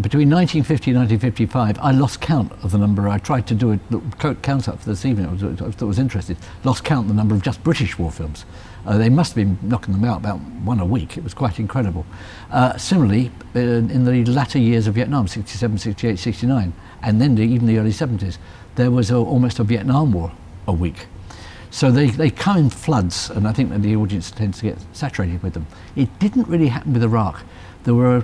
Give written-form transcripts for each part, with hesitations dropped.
between 1950 and 1955, I lost count of the number. I tried to do a count up for this evening. I thought I was interested. Lost count the number of just British war films. They must have been knocking them out about one a week. It was quite incredible. Similarly, in the latter years of Vietnam, 67, 68, 69, and then even the early 70s, there was almost a Vietnam War a week. So they come in floods, and I think that the audience tends to get saturated with them. It didn't really happen with Iraq. There were,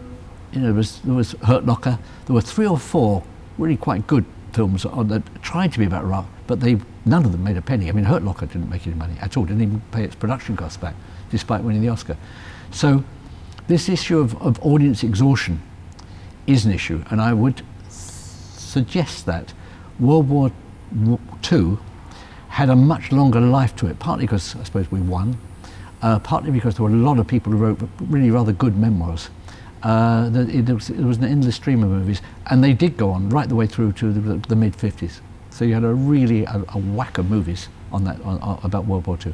there was Hurt Locker. There were 3 or 4 really quite good films that tried to be about Iraq, but none of them made a penny. I mean, Hurt Locker didn't make any money at all. Didn't even pay its production costs back, despite winning the Oscar. So this issue of audience exhaustion is an issue, and I would suggest that World War II had a much longer life to it, partly because I suppose we won, partly because there were a lot of people who wrote really rather good memoirs. It was an endless stream of movies, and they did go on right the way through to the mid-50s. So you had a whack of movies on that about World War II.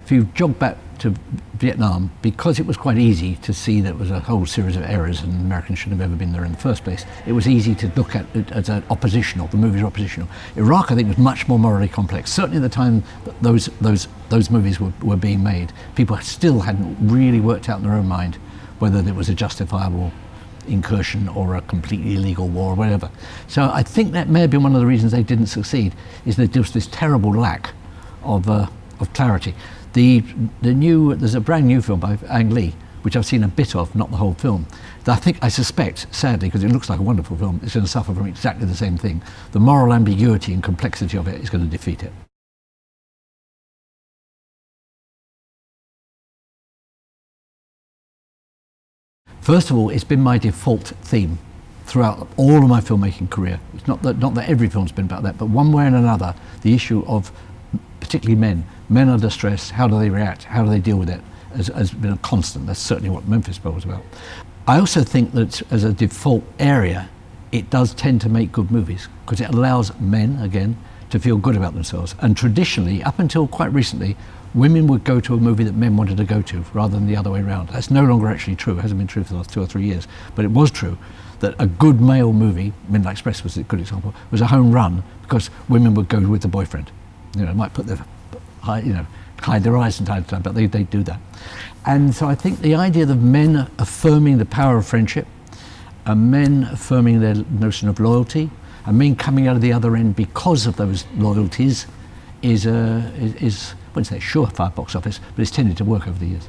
If you jog back to Vietnam, because it was quite easy to see that it was a whole series of errors and Americans shouldn't have ever been there in the first place, it was easy to look at it as an oppositional. The movies were oppositional. Iraq, I think, was much more morally complex. Certainly at the time that those movies were being made, people still hadn't really worked out in their own mind whether it was a justifiable incursion or a completely illegal war or whatever. So I think that may have been one of the reasons they didn't succeed, is that there was this terrible lack of clarity. There's a brand new film by Ang Lee, which I've seen a bit of, not the whole film. That I suspect, sadly, because it looks like a wonderful film, it's going to suffer from exactly the same thing. The moral ambiguity and complexity of it is going to defeat it. First of all, it's been my default theme throughout all of my filmmaking career. It's not that every film's been about that, but one way and another, the issue of particularly men under stress, how do they react, how do they deal with it, has been a constant. That's certainly what Memphis Belle was about. I also think that as a default area, it does tend to make good movies, because it allows men, again, to feel good about themselves. And traditionally, up until quite recently, women would go to a movie that men wanted to go to, rather than the other way around. That's no longer actually true. It hasn't been true for the last 2 or 3 years, but it was true that a good male movie, Midnight Express was a good example, was a home run, because women would go with the boyfriend. Might put their hide their eyes from time to time, but they do that. And so I think the idea of men affirming the power of friendship, and men affirming their notion of loyalty, and men coming out of the other end because of those loyalties, is I wouldn't say a surefire box office, but it's tended to work over the years.